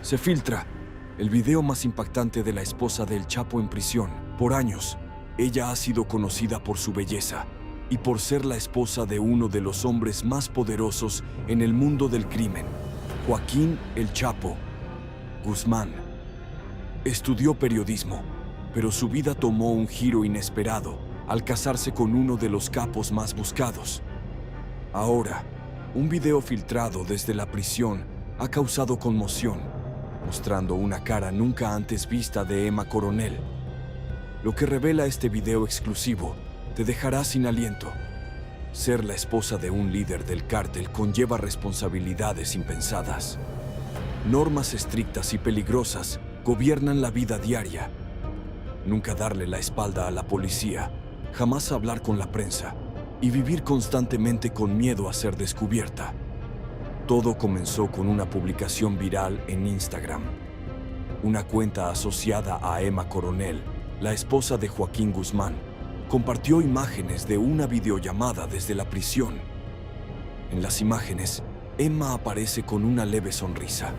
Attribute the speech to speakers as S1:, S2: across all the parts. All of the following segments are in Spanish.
S1: Se filtra el video más impactante de la esposa del Chapo en prisión. Por años, ella ha sido conocida por su belleza y por ser la esposa de uno de los hombres más poderosos en el mundo del crimen, Joaquín El Chapo Guzmán. Estudió periodismo, pero su vida tomó un giro inesperado al casarse con uno de los capos más buscados. Ahora, un video filtrado desde la prisión ha causado conmoción, mostrando una cara nunca antes vista de Emma Coronel. Lo que revela este video exclusivo te dejará sin aliento. Ser la esposa de un líder del cártel conlleva responsabilidades impensadas. Normas estrictas y peligrosas gobiernan la vida diaria. Nunca darle la espalda a la policía, jamás hablar con la prensa y vivir constantemente con miedo a ser descubierta. Todo comenzó con una publicación viral en Instagram. Una cuenta asociada a Emma Coronel, la esposa de Joaquín Guzmán, compartió imágenes de una videollamada desde la prisión. En las imágenes, Emma aparece con una leve sonrisa,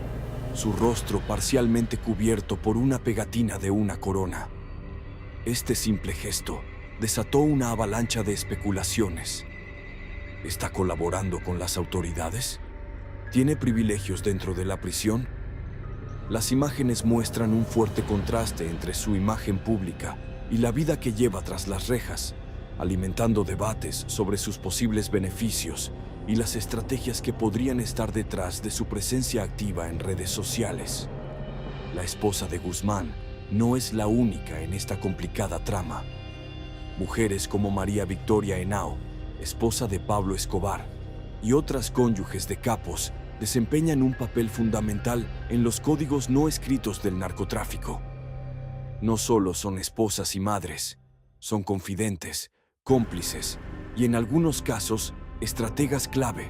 S1: su rostro parcialmente cubierto por una pegatina de una corona. Este simple gesto desató una avalancha de especulaciones. ¿Está colaborando con las autoridades? ¿Tiene privilegios dentro de la prisión? Las imágenes muestran un fuerte contraste entre su imagen pública y la vida que lleva tras las rejas, alimentando debates sobre sus posibles beneficios y las estrategias que podrían estar detrás de su presencia activa en redes sociales. La esposa de Guzmán no es la única en esta complicada trama. Mujeres como María Victoria Henao, esposa de Pablo Escobar, y otras cónyuges de capos desempeñan un papel fundamental en los códigos no escritos del narcotráfico. No solo son esposas y madres, son confidentes, cómplices y en algunos casos, estrategas clave.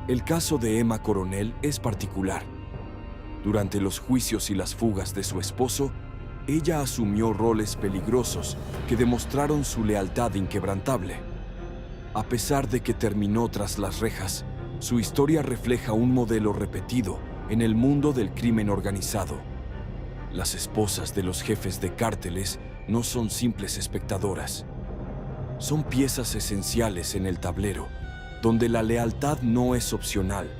S1: El caso de Emma Coronel es particular. Durante los juicios y las fugas de su esposo, ella asumió roles peligrosos que demostraron su lealtad inquebrantable. A pesar de que terminó tras las rejas, su historia refleja un modelo repetido en el mundo del crimen organizado. Las esposas de los jefes de cárteles no son simples espectadoras. Son piezas esenciales en el tablero, donde la lealtad no es opcional,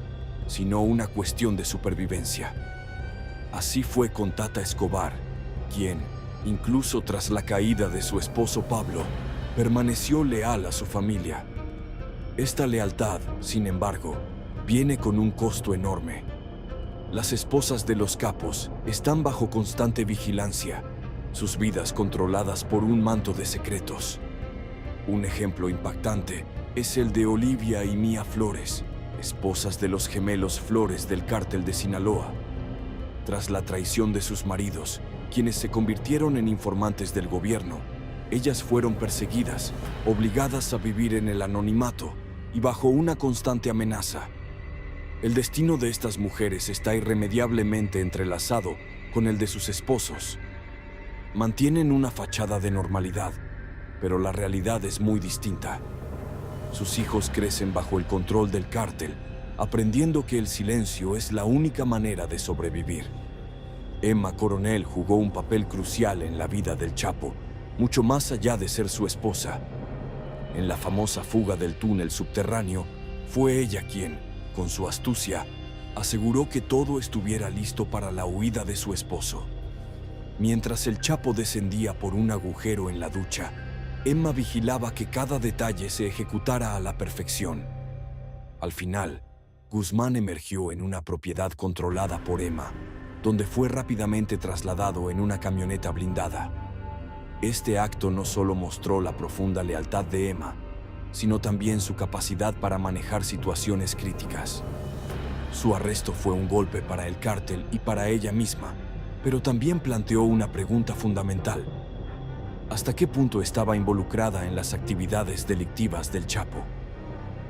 S1: sino una cuestión de supervivencia. Así fue con Tata Escobar, quien, incluso tras la caída de su esposo Pablo, permaneció leal a su familia. Esta lealtad, sin embargo, viene con un costo enorme. Las esposas de los capos están bajo constante vigilancia, sus vidas controladas por un manto de secretos. Un ejemplo impactante es el de Olivia y Mía Flores, esposas de los gemelos Flores del cártel de Sinaloa. Tras la traición de sus maridos, quienes se convirtieron en informantes del gobierno, ellas fueron perseguidas, obligadas a vivir en el anonimato y bajo una constante amenaza. El destino de estas mujeres está irremediablemente entrelazado con el de sus esposos. Mantienen una fachada de normalidad, pero la realidad es muy distinta. Sus hijos crecen bajo el control del cártel, aprendiendo que el silencio es la única manera de sobrevivir. Emma Coronel jugó un papel crucial en la vida del Chapo, mucho más allá de ser su esposa. En la famosa fuga del túnel subterráneo, fue ella quien, con su astucia, aseguró que todo estuviera listo para la huida de su esposo. Mientras el Chapo descendía por un agujero en la ducha, Emma vigilaba que cada detalle se ejecutara a la perfección. Al final, Guzmán emergió en una propiedad controlada por Emma, donde fue rápidamente trasladado en una camioneta blindada. Este acto no solo mostró la profunda lealtad de Emma, sino también su capacidad para manejar situaciones críticas. Su arresto fue un golpe para el cártel y para ella misma, pero también planteó una pregunta fundamental. ¿Hasta qué punto estaba involucrada en las actividades delictivas del Chapo?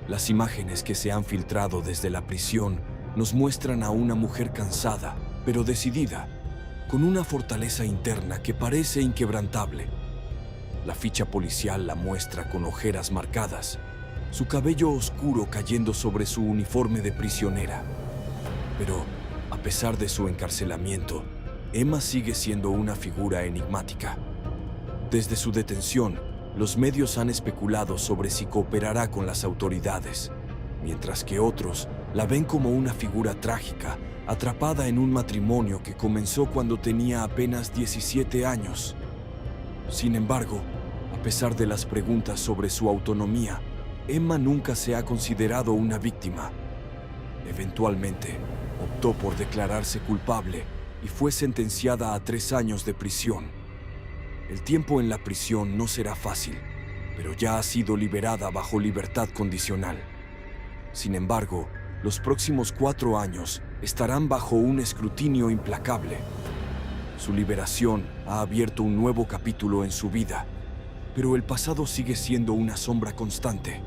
S1: Las imágenes que se han filtrado desde la prisión nos muestran a una mujer cansada, pero decidida, con una fortaleza interna que parece inquebrantable. La ficha policial la muestra con ojeras marcadas, su cabello oscuro cayendo sobre su uniforme de prisionera. Pero, A pesar de su encarcelamiento, Emma sigue siendo una figura enigmática. Desde su detención, los medios han especulado sobre si cooperará con las autoridades, mientras que otros la ven como una figura trágica, atrapada en un matrimonio que comenzó cuando tenía apenas 17 años. Sin embargo, a pesar de las preguntas sobre su autonomía, Emma nunca se ha considerado una víctima. Eventualmente, optó por declararse culpable y fue sentenciada a 3 años de prisión. El tiempo en la prisión no será fácil, pero ya ha sido liberada bajo libertad condicional. Sin embargo, los próximos 4 años estarán bajo un escrutinio implacable. Su liberación ha abierto un nuevo capítulo en su vida, pero el pasado sigue siendo una sombra constante.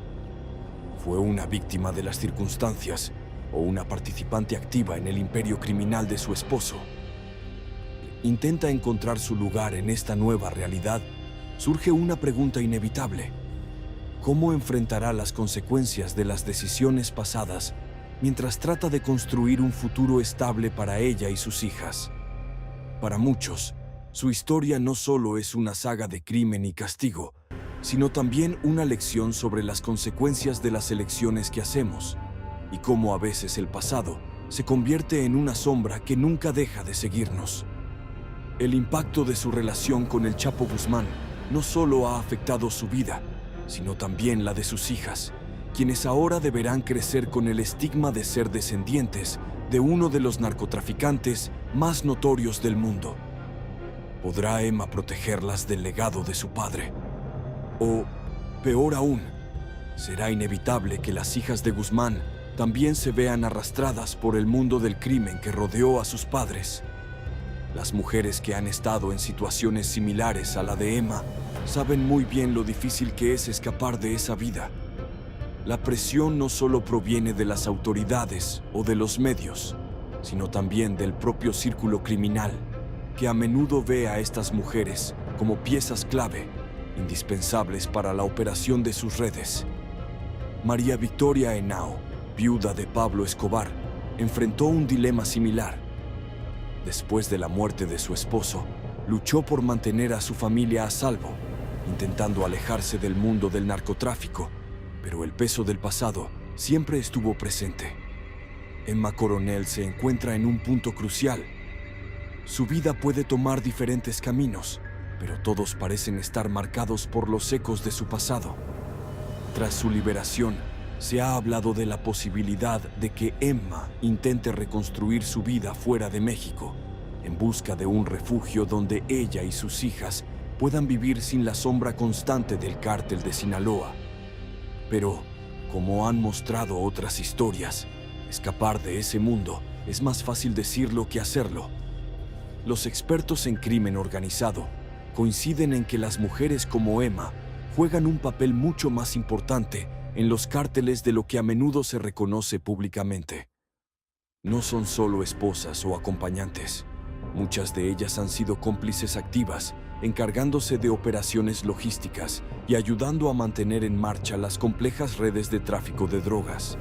S1: ¿Fue una víctima de las circunstancias o una participante activa en el imperio criminal de su esposo? Intenta encontrar su lugar en esta nueva realidad. Surge una pregunta inevitable: ¿cómo enfrentará las consecuencias de las decisiones pasadas mientras trata de construir un futuro estable para ella y sus hijas? Para muchos, su historia no solo es una saga de crimen y castigo, sino también una lección sobre las consecuencias de las elecciones que hacemos y cómo a veces el pasado se convierte en una sombra que nunca deja de seguirnos. El impacto de su relación con el Chapo Guzmán no solo ha afectado su vida, sino también la de sus hijas, quienes ahora deberán crecer con el estigma de ser descendientes de uno de los narcotraficantes más notorios del mundo. ¿Podrá Emma protegerlas del legado de su padre? O, peor aún, será inevitable que las hijas de Guzmán también se vean arrastradas por el mundo del crimen que rodeó a sus padres. Las mujeres que han estado en situaciones similares a la de Emma saben muy bien lo difícil que es escapar de esa vida. La presión no solo proviene de las autoridades o de los medios, sino también del propio círculo criminal, que a menudo ve a estas mujeres como piezas clave, indispensables para la operación de sus redes. María Victoria Henao, viuda de Pablo Escobar, enfrentó un dilema similar. Después de la muerte de su esposo, luchó por mantener a su familia a salvo, intentando alejarse del mundo del narcotráfico, pero el peso del pasado siempre estuvo presente. Emma Coronel se encuentra en un punto crucial. Su vida puede tomar diferentes caminos, pero todos parecen estar marcados por los ecos de su pasado. Tras su liberación, se ha hablado de la posibilidad de que Emma intente reconstruir su vida fuera de México, en busca de un refugio donde ella y sus hijas puedan vivir sin la sombra constante del cártel de Sinaloa. Pero, como han mostrado otras historias, escapar de ese mundo es más fácil decirlo que hacerlo. Los expertos en crimen organizado coinciden en que las mujeres como Emma juegan un papel mucho más importante en los cárteles de lo que a menudo se reconoce públicamente. No son solo esposas o acompañantes. Muchas de ellas han sido cómplices activas, encargándose de operaciones logísticas y ayudando a mantener en marcha las complejas redes de tráfico de drogas.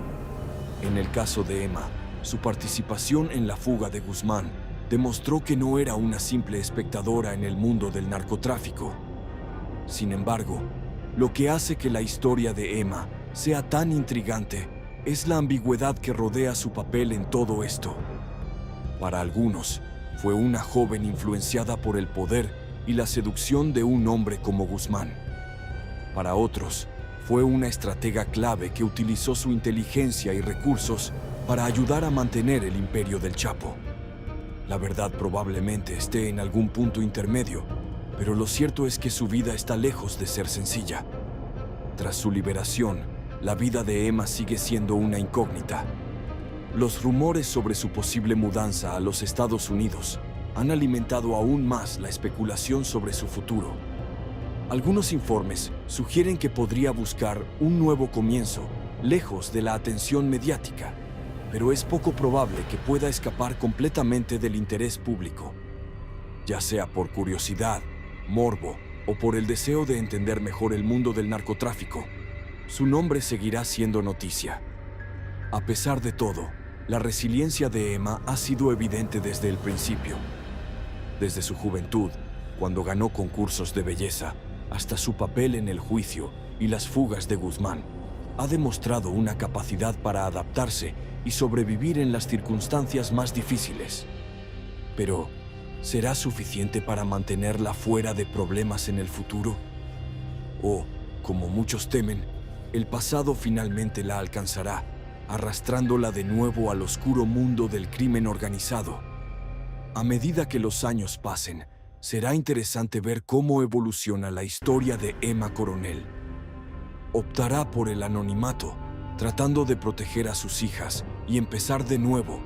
S1: En el caso de Emma, su participación en la fuga de Guzmán demostró que no era una simple espectadora en el mundo del narcotráfico. Sin embargo, lo que hace que la historia de Emma sea tan intrigante es la ambigüedad que rodea su papel en todo esto. Para algunos, fue una joven influenciada por el poder y la seducción de un hombre como Guzmán. Para otros, fue una estratega clave que utilizó su inteligencia y recursos para ayudar a mantener el imperio del Chapo. La verdad probablemente esté en algún punto intermedio, pero lo cierto es que su vida está lejos de ser sencilla. Tras su liberación, la vida de Emma sigue siendo una incógnita. Los rumores sobre su posible mudanza a los Estados Unidos han alimentado aún más la especulación sobre su futuro. Algunos informes sugieren que podría buscar un nuevo comienzo, lejos de la atención mediática, pero es poco probable que pueda escapar completamente del interés público, ya sea por curiosidad, morbo o por el deseo de entender mejor el mundo del narcotráfico. Su nombre seguirá siendo noticia. A pesar de todo, La resiliencia de Emma ha sido evidente desde el principio. Desde su juventud, cuando ganó concursos de belleza, hasta su papel en el juicio y las fugas de Guzmán, ha demostrado una capacidad para adaptarse y sobrevivir en las circunstancias más difíciles. Pero, ¿será suficiente para mantenerla fuera de problemas en el futuro? O, como muchos temen, el pasado finalmente la alcanzará, arrastrándola de nuevo al oscuro mundo del crimen organizado. A medida que los años pasen, será interesante ver cómo evoluciona la historia de Emma Coronel. Optará por el anonimato, tratando de proteger a sus hijas y empezar de nuevo,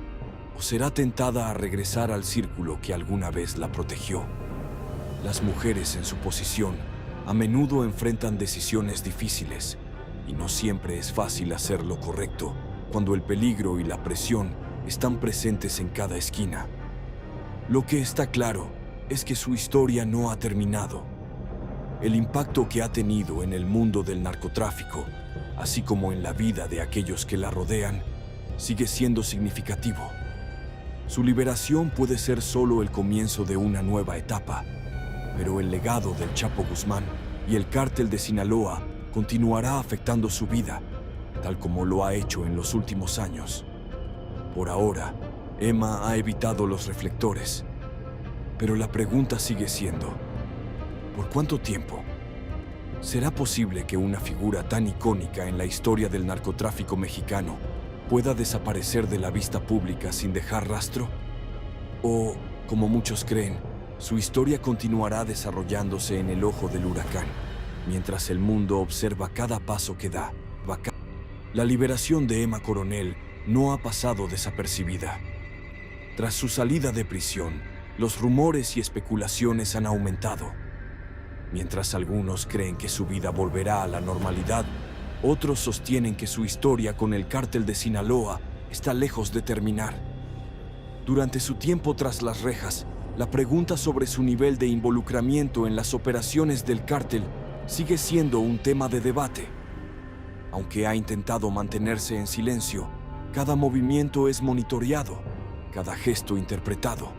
S1: o será tentada a regresar al círculo que alguna vez la protegió. Las mujeres en su posición a menudo enfrentan decisiones difíciles, y no siempre es fácil hacer lo correcto cuando el peligro y la presión están presentes en cada esquina. Lo que está claro es que su historia no ha terminado. El impacto que ha tenido en el mundo del narcotráfico, así como en la vida de aquellos que la rodean, sigue siendo significativo. Su liberación puede ser solo el comienzo de una nueva etapa, pero el legado del Chapo Guzmán y el cártel de Sinaloa continuará afectando su vida, tal como lo ha hecho en los últimos años. Por ahora, Emma ha evitado los reflectores, pero la pregunta sigue siendo: ¿por cuánto tiempo? ¿Será posible que una figura tan icónica en la historia del narcotráfico mexicano pueda desaparecer de la vista pública sin dejar rastro? ¿O, como muchos creen, su historia continuará desarrollándose en el ojo del huracán, mientras el mundo observa cada paso que da? La liberación de Emma Coronel no ha pasado desapercibida. Tras su salida de prisión, los rumores y especulaciones han aumentado. Mientras algunos creen que su vida volverá a la normalidad, otros sostienen que su historia con el cártel de Sinaloa está lejos de terminar. Durante su tiempo tras las rejas, la pregunta sobre su nivel de involucramiento en las operaciones del cártel sigue siendo un tema de debate. Aunque ha intentado mantenerse en silencio, cada movimiento es monitoreado, cada gesto interpretado.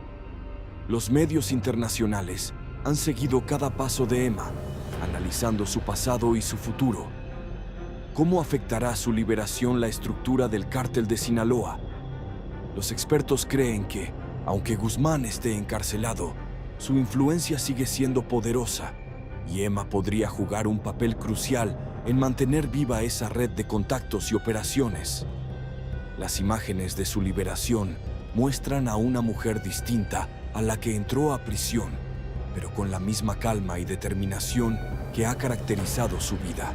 S1: Los medios internacionales han seguido cada paso de Emma, analizando su pasado y su futuro. ¿Cómo afectará su liberación la estructura del cártel de Sinaloa? Los expertos creen que, aunque Guzmán esté encarcelado, su influencia sigue siendo poderosa, y Emma podría jugar un papel crucial en mantener viva esa red de contactos y operaciones. Las imágenes de su liberación muestran a una mujer distinta a la que entró a prisión, pero con la misma calma y determinación que ha caracterizado su vida.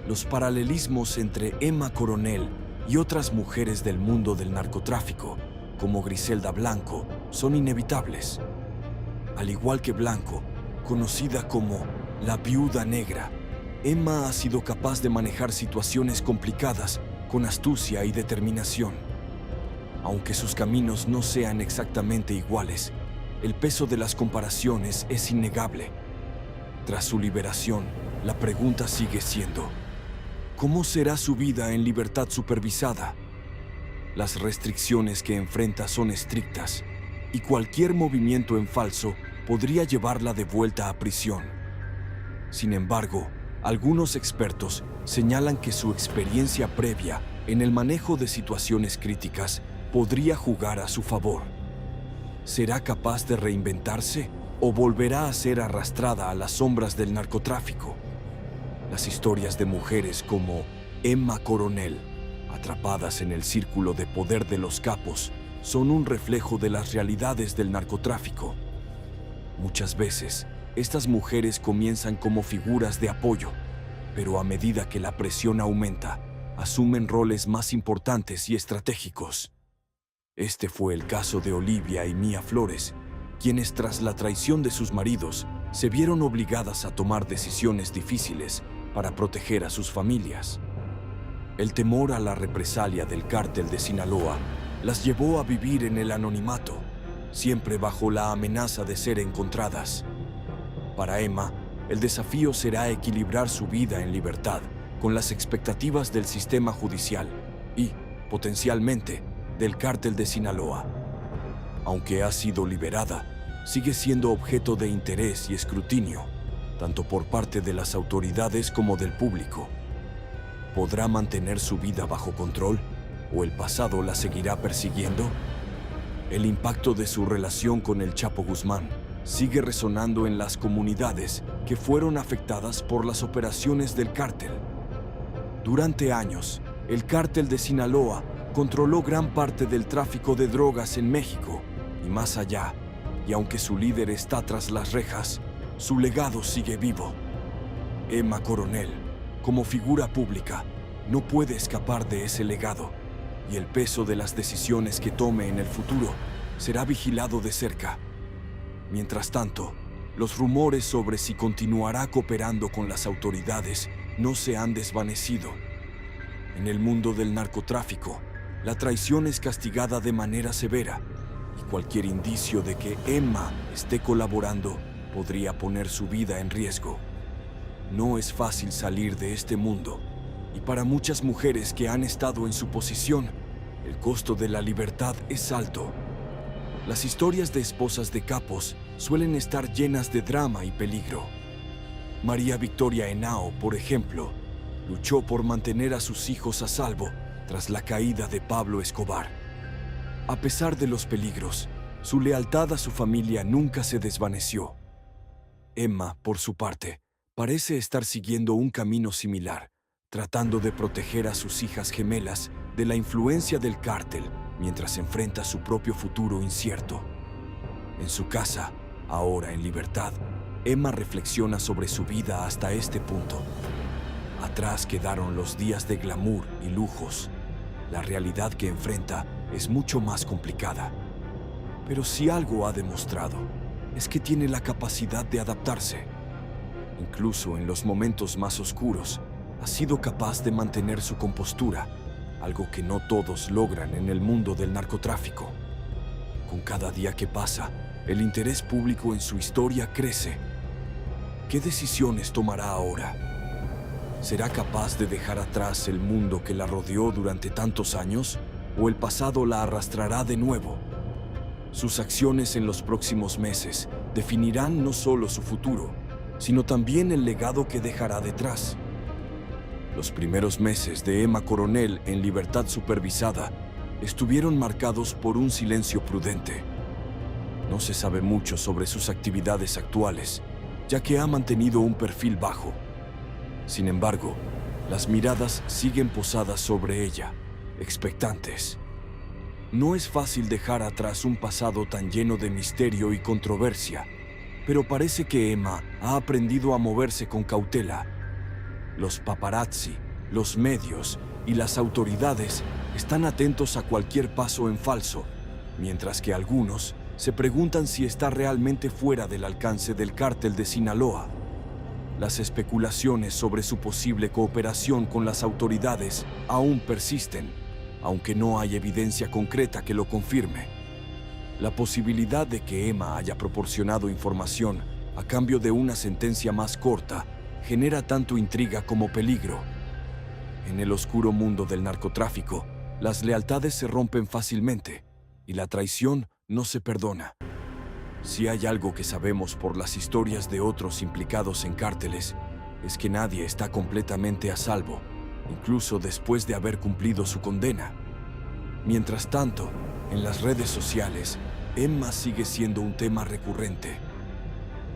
S1: Los paralelismos entre Emma Coronel y otras mujeres del mundo del narcotráfico, como Griselda Blanco, son inevitables. Al igual que Blanco, conocida como la Viuda Negra, Emma ha sido capaz de manejar situaciones complicadas con astucia y determinación. Aunque sus caminos no sean exactamente iguales, el peso de las comparaciones es innegable. Tras su liberación, la pregunta sigue siendo: ¿cómo será su vida en libertad supervisada? Las restricciones que enfrenta son estrictas, y cualquier movimiento en falso podría llevarla de vuelta a prisión. Sin embargo, algunos expertos señalan que su experiencia previa en el manejo de situaciones críticas podría jugar a su favor. ¿Será capaz de reinventarse o volverá a ser arrastrada a las sombras del narcotráfico? Las historias de mujeres como Emma Coronel, atrapadas en el círculo de poder de los capos, son un reflejo de las realidades del narcotráfico. Muchas veces, estas mujeres comienzan como figuras de apoyo, pero a medida que la presión aumenta, asumen roles más importantes y estratégicos. Este fue el caso de Olivia y Mía Flores, quienes tras la traición de sus maridos se vieron obligadas a tomar decisiones difíciles para proteger a sus familias. El temor a la represalia del cártel de Sinaloa las llevó a vivir en el anonimato, siempre bajo la amenaza de ser encontradas. Para Emma, el desafío será equilibrar su vida en libertad con las expectativas del sistema judicial y, potencialmente, del cártel de Sinaloa. Aunque ha sido liberada, sigue siendo objeto de interés y escrutinio, tanto por parte de las autoridades como del público. ¿Podrá mantener su vida bajo control o el pasado la seguirá persiguiendo? El impacto de su relación con el Chapo Guzmán sigue resonando en las comunidades que fueron afectadas por las operaciones del cártel. Durante años, el cártel de Sinaloa controló gran parte del tráfico de drogas en México y más allá, y aunque su líder está tras las rejas, su legado sigue vivo. Emma Coronel, como figura pública, no puede escapar de ese legado, y el peso de las decisiones que tome en el futuro será vigilado de cerca. Mientras tanto, los rumores sobre si continuará cooperando con las autoridades no se han desvanecido. En el mundo del narcotráfico, la traición es castigada de manera severa, y cualquier indicio de que Emma esté colaborando podría poner su vida en riesgo. No es fácil salir de este mundo, y para muchas mujeres que han estado en su posición, el costo de la libertad es alto. Las historias de esposas de capos suelen estar llenas de drama y peligro. María Victoria Henao, por ejemplo, luchó por mantener a sus hijos a salvo tras la caída de Pablo Escobar. A pesar de los peligros, su lealtad a su familia nunca se desvaneció. Emma, por su parte, parece estar siguiendo un camino similar, tratando de proteger a sus hijas gemelas de la influencia del cártel mientras enfrenta su propio futuro incierto. En su casa, ahora en libertad, Emma reflexiona sobre su vida hasta este punto. Atrás quedaron los días de glamour y lujos. La realidad que enfrenta es mucho más complicada. Pero si algo ha demostrado, es que tiene la capacidad de adaptarse. Incluso en los momentos más oscuros, ha sido capaz de mantener su compostura, algo que no todos logran en el mundo del narcotráfico. Con cada día que pasa, el interés público en su historia crece. ¿Qué decisiones tomará ahora? ¿Será capaz de dejar atrás el mundo que la rodeó durante tantos años o el pasado la arrastrará de nuevo? Sus acciones en los próximos meses definirán no solo su futuro, sino también el legado que dejará detrás. Los primeros meses de Emma Coronel en libertad supervisada estuvieron marcados por un silencio prudente. No se sabe mucho sobre sus actividades actuales, ya que ha mantenido un perfil bajo. Sin embargo, las miradas siguen posadas sobre ella, expectantes. No es fácil dejar atrás un pasado tan lleno de misterio y controversia, pero parece que Emma ha aprendido a moverse con cautela. Los paparazzi, los medios y las autoridades están atentos a cualquier paso en falso, mientras que algunos se preguntan si está realmente fuera del alcance del cártel de Sinaloa. Las especulaciones sobre su posible cooperación con las autoridades aún persisten, aunque no hay evidencia concreta que lo confirme. La posibilidad de que Emma haya proporcionado información a cambio de una sentencia más corta genera tanto intriga como peligro. En el oscuro mundo del narcotráfico, las lealtades se rompen fácilmente y la traición no se perdona. Si hay algo que sabemos por las historias de otros implicados en cárteles, es que nadie está completamente a salvo, incluso después de haber cumplido su condena. Mientras tanto, en las redes sociales, Emma sigue siendo un tema recurrente.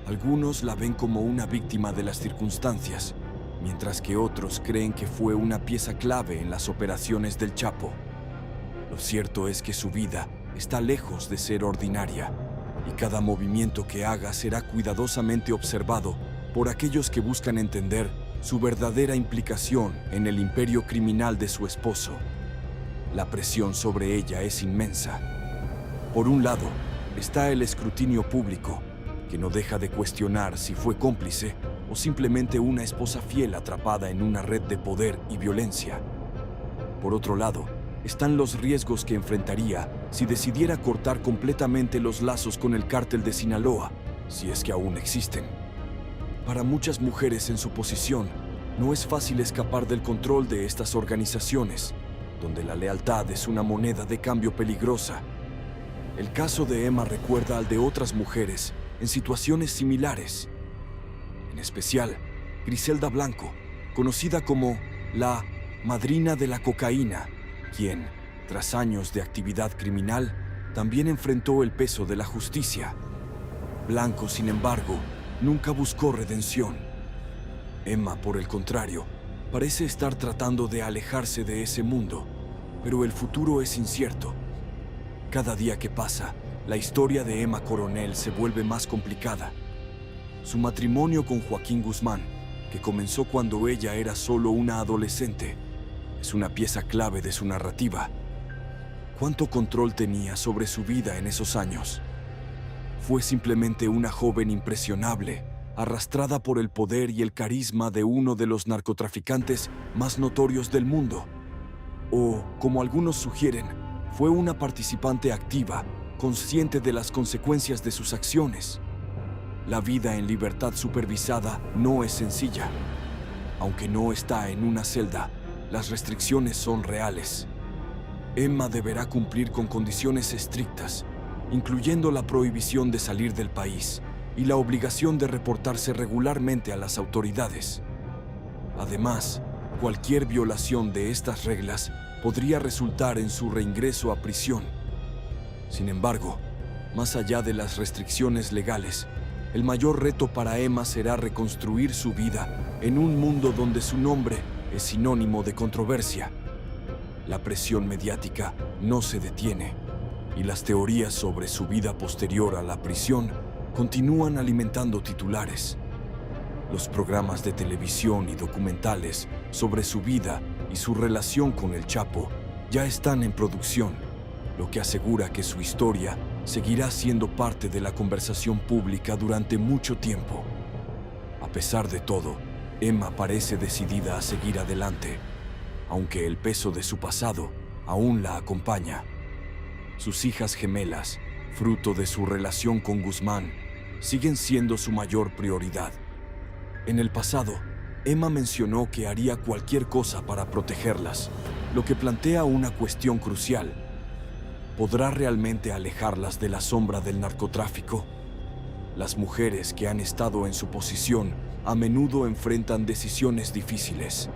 S1: Algunos la ven como una víctima de las circunstancias, mientras que otros creen que fue una pieza clave en las operaciones del Chapo. Lo cierto es que su vida está lejos de ser ordinaria, y cada movimiento que haga será cuidadosamente observado por aquellos que buscan entender su verdadera implicación en el imperio criminal de su esposo. La presión sobre ella es inmensa. Por un lado, está el escrutinio público, que no deja de cuestionar si fue cómplice o simplemente una esposa fiel atrapada en una red de poder y violencia. Por otro lado, están los riesgos que enfrentaría si decidiera cortar completamente los lazos con el cártel de Sinaloa, si es que aún existen. Para muchas mujeres en su posición, no es fácil escapar del control de estas organizaciones, donde la lealtad es una moneda de cambio peligrosa. El caso de Emma recuerda al de otras mujeres en situaciones similares. En especial, Griselda Blanco, conocida como la madrina de la cocaína, quien, tras años de actividad criminal, también enfrentó el peso de la justicia. Blanco, sin embargo, nunca buscó redención. Emma, por el contrario, parece estar tratando de alejarse de ese mundo, pero el futuro es incierto. Cada día que pasa, la historia de Emma Coronel se vuelve más complicada. Su matrimonio con Joaquín Guzmán, que comenzó cuando ella era solo una adolescente, es una pieza clave de su narrativa. ¿Cuánto control tenía sobre su vida en esos años? Fue simplemente una joven impresionable, arrastrada por el poder y el carisma de uno de los narcotraficantes más notorios del mundo. O, como algunos sugieren, fue una participante activa, consciente de las consecuencias de sus acciones. La vida en libertad supervisada no es sencilla. Aunque no está en una celda, las restricciones son reales. Emma deberá cumplir con condiciones estrictas, incluyendo la prohibición de salir del país y la obligación de reportarse regularmente a las autoridades. Además, cualquier violación de estas reglas podría resultar en su reingreso a prisión. Sin embargo, más allá de las restricciones legales, el mayor reto para Emma será reconstruir su vida en un mundo donde su nombre es sinónimo de controversia. La presión mediática no se detiene y las teorías sobre su vida posterior a la prisión continúan alimentando titulares. Los programas de televisión y documentales sobre su vida y su relación con el Chapo ya están en producción, lo que asegura que su historia seguirá siendo parte de la conversación pública durante mucho tiempo. A pesar de todo, Emma parece decidida a seguir adelante, aunque el peso de su pasado aún la acompaña. Sus hijas gemelas, fruto de su relación con Guzmán, siguen siendo su mayor prioridad. En el pasado, Emma mencionó que haría cualquier cosa para protegerlas, lo que plantea una cuestión crucial. ¿Podrá realmente alejarlas de la sombra del narcotráfico? Las mujeres que han estado en su posición a menudo enfrentan decisiones difíciles.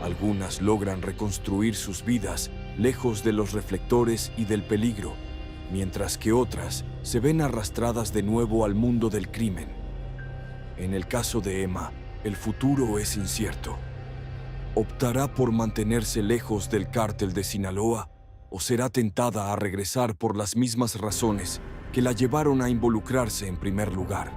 S1: Algunas logran reconstruir sus vidas lejos de los reflectores y del peligro, mientras que otras se ven arrastradas de nuevo al mundo del crimen. En el caso de Emma, el futuro es incierto. ¿Optará por mantenerse lejos del cártel de Sinaloa o será tentada a regresar por las mismas razones que la llevaron a involucrarse en primer lugar?